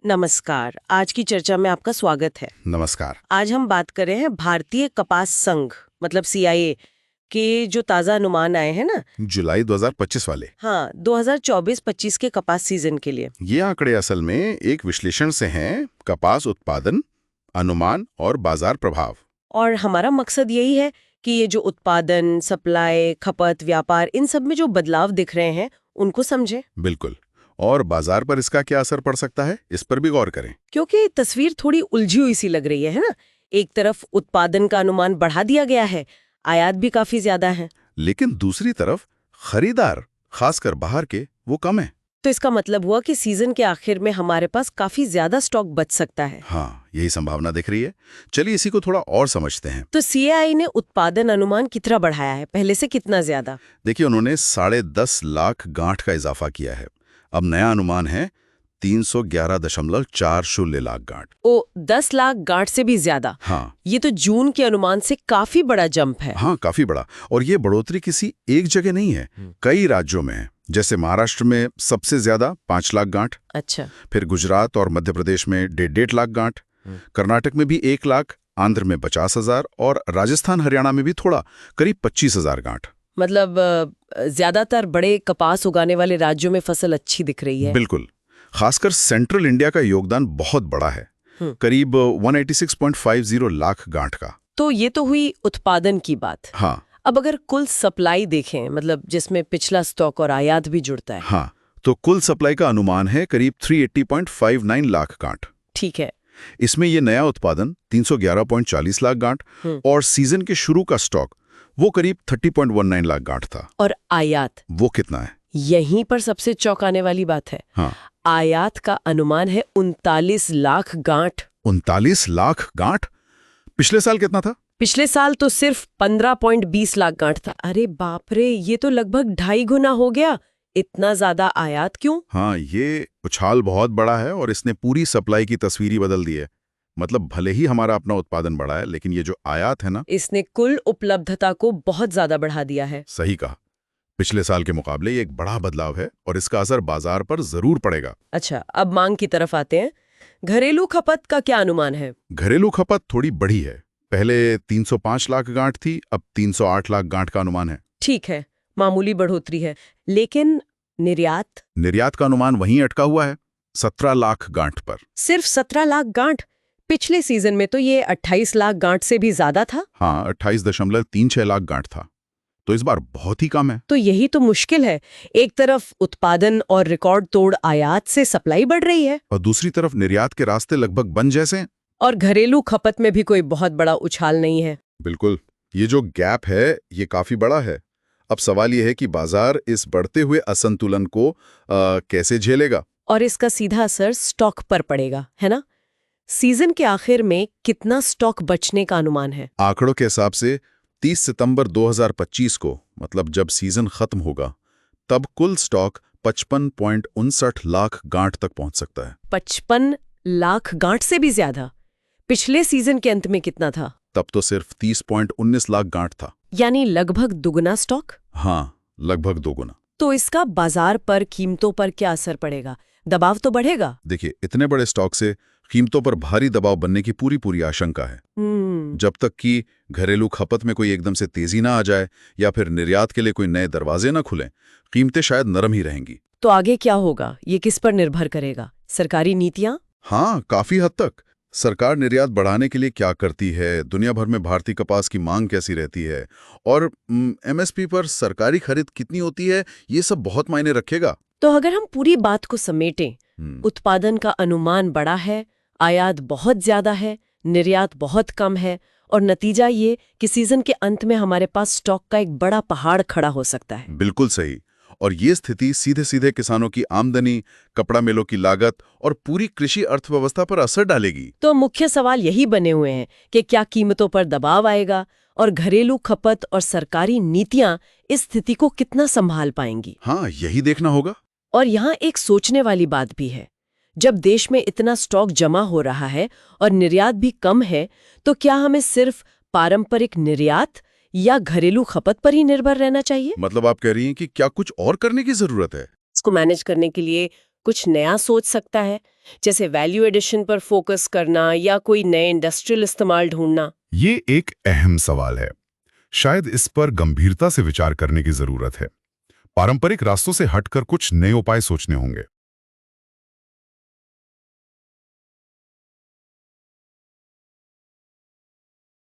नमस्कार। आज की चर्चा में आपका स्वागत है। नमस्कार। आज हम बात कर रहे हैं भारतीय कपास संघ मतलब सीआईए के जो ताज़ा अनुमान आए हैं ना। जुलाई 2025 वाले। हाँ, 2024-25 के कपास सीजन के लिए। ये आंकड़े असल में एक विश्लेषण से हैं कपास उत्पादन, अनुमान और बाजार प्रभाव। और हमारा मकसद यही है कि ये जो उत्पादन, सप्लाई, खपत, व्यापार, इन सब में जो बदलाव दिख रहे हैं उनको समझें। बिल्कुल। और बाजार पर इसका क्या असर पड़ सकता है, इस पर भी गौर करें। क्योंकि तस्वीर थोड़ी उलझी हुई सी लग रही है ना। एक तरफ उत्पादन का अनुमान बढ़ा दिया गया है, आयात भी काफी ज्यादा है, लेकिन दूसरी तरफ खरीदार, खासकर बाहर के, वो कम है। तो इसका मतलब हुआ कि सीजन के आखिर में हमारे पास काफी ज्यादा स्टॉक बच सकता है। हाँ, यही संभावना दिख रही है। चलिए इसी को थोड़ा और समझते हैं। तो सीआईआई ने उत्पादन अनुमान कितना बढ़ाया है, पहले से कितना ज्यादा? देखिए, उन्होंने 10.5 लाख गांठ का इजाफा किया है। अब नया अनुमान है 311.40 लाख गांठ। ओ, 10 लाख गांठ से भी ज्यादा। हाँ। ये तो जून के अनुमान से काफी बड़ा जंप है। हाँ, काफी बड़ा। और ये बढ़ोतरी किसी एक जगह नहीं है, कई राज्यों में है। जैसे महाराष्ट्र में सबसे ज्यादा 5 लाख गांठ। अच्छा। फिर गुजरात और मध्य प्रदेश में 1.5 लाख गांठ। कर्नाटक में भी 1 लाख, आंध्र में 50,000 और राजस्थान हरियाणा में भी थोड़ा, करीब 25,000 गांठ। मतलब ज्यादातर बड़े कपास उगाने वाले राज्यों में फसल अच्छी दिख रही है। बिल्कुल। खासकर सेंट्रल इंडिया का योगदान बहुत बड़ा है, करीब 186.50 लाख गांठ का। तो ये तो हुई उत्पादन की बात। हाँ। अब अगर कुल सप्लाई देखें, मतलब जिसमें पिछला स्टॉक और आयात भी जुड़ता है। हाँ, तो कुल सप्लाई का अनुमान है करीब 380.59 लाख गांठ। ठीक है। इसमें ये नया उत्पादन 311.40 लाख गांठ और सीजन के शुरू का स्टॉक वो करीब 30.19 लाख गांठ था। और आयात वो कितना है? यहीं पर सबसे चौंकाने वाली बात है। हाँ। आयात का अनुमान है 39 लाख गांठ। 39 लाख गांठ? पिछले साल कितना था? पिछले साल तो सिर्फ 15.20 लाख गांठ था। अरे बाप रे, ये तो लगभग 2.5 गुना हो गया। इतना ज्यादा आयात क्यों? हाँ, ये उछाल बहुत बड़ा है और इसने पूरी सप्लाई की तस्वीर ही बदल दी है। मतलब भले ही हमारा अपना उत्पादन बढ़ा है, लेकिन ये जो आयात है ना, इसने कुल उपलब्धता को बहुत ज्यादा बढ़ा दिया है। सही कहा। पिछले साल के मुकाबले ये एक बड़ा बदलाव है और इसका असर बाजार पर जरूर पड़ेगा। अच्छा, अब मांग की तरफ आते हैं। घरेलू खपत का क्या अनुमान है? घरेलू खपत थोड़ी बढ़ी है। पहले 305 लाख गांठ थी, अब 308 लाख गांठ का अनुमान है। ठीक है, मामूली बढ़ोतरी है। लेकिन निर्यात? निर्यात का अनुमान वहीं अटका हुआ है, 17 लाख गांठ पर। सिर्फ 17 लाख गांठ? पिछले सीजन में तो ये 28 लाख गांठ से भी ज्यादा था। हाँ, 28.36 लाख गांठ था। तो इस बार बहुत ही कम है। तो यही तो मुश्किल है। एक तरफ उत्पादन और रिकॉर्ड तोड़ आयात से सप्लाई बढ़ रही है, और दूसरी तरफ निर्यात के रास्ते लगभग बंद जैसे हैं। और घरेलू खपत में भी कोई बहुत बड़ा उछाल नहीं है। बिल्कुल। ये जो गैप है, ये काफी बड़ा है। अब सवाल ये है कि बाजार इस बढ़ते हुए असंतुलन को कैसे झेलेगा। और इसका सीधा असर स्टॉक पर पड़ेगा, है ना? सीजन के आखिर में कितना स्टॉक बचने का अनुमान है? आंकड़ों के हिसाब से 30 सितंबर 2025 को, मतलब जब सीजन खत्म होगा, तब कुल स्टॉक 55.59 लाख गांठ तक पहुंच सकता है। 55 लाख गांठ से भी ज्यादा? पिछले सीजन के अंत में कितना था? तब तो सिर्फ 30.19 लाख गांठ था। यानी लगभग दुगना स्टॉक। हाँ, लगभग दोगुना। तो इसका बाजार पर, कीमतों पर क्या असर पड़ेगा? दबाव तो बढ़ेगा। देखिए, इतने बड़े स्टॉक से कीमतों पर भारी दबाव बनने की पूरी आशंका है। जब तक कि घरेलू खपत में कोई एकदम से तेजी ना आ जाए या फिर निर्यात के लिए कोई नए दरवाजे ना खुलें, कीमतें शायद नरम ही रहेंगी। तो आगे क्या होगा, ये किस पर निर्भर करेगा? सरकारी नीतियां? हाँ, काफी हद तक। सरकार निर्यात बढ़ाने के लिए क्या करती है, दुनिया भर में भारतीय कपास की मांग कैसी रहती है, और एमएसपी पर सरकारी खरीद कितनी होती है, ये सब बहुत मायने रखेगा। तो अगर हम पूरी बात को समेटें, उत्पादन का अनुमान बड़ा है, आयात बहुत ज्यादा है, निर्यात बहुत कम है, और नतीजा ये कि सीजन के अंत में हमारे पास स्टॉक का एक बड़ा पहाड़ खड़ा हो सकता है। बिल्कुल सही। और ये स्थिति सीधे सीधे किसानों की आमदनी, कपड़ा मिलों की लागत और पूरी कृषि अर्थव्यवस्था पर असर डालेगी। तो मुख्य सवाल यही बने हुए हैं कि क्या कीमतों पर दबाव आएगा, और घरेलू खपत और सरकारी नीतियां इस स्थिति को कितना संभाल पाएंगी। हाँ, यही देखना होगा। और यहाँ एक सोचने वाली बात भी है, जब देश में इतना स्टॉक जमा हो रहा है और निर्यात भी कम है, तो क्या हमें सिर्फ पारंपरिक निर्यात या घरेलू खपत पर ही निर्भर रहना चाहिए? मतलब आप कह रही हैं कि क्या कुछ और करने की जरूरत है? इसको मैनेज करने के लिए कुछ नया सोच सकता है, जैसे वैल्यू एडिशन पर फोकस करना या कोई नए इंडस्ट्रियल इस्तेमाल ढूंढना? ये एक अहम सवाल है। शायद इस पर गंभीरता से विचार करने की जरूरत है। पारंपरिक रास्तों से हटकर कुछ नए उपाय सोचने होंगे।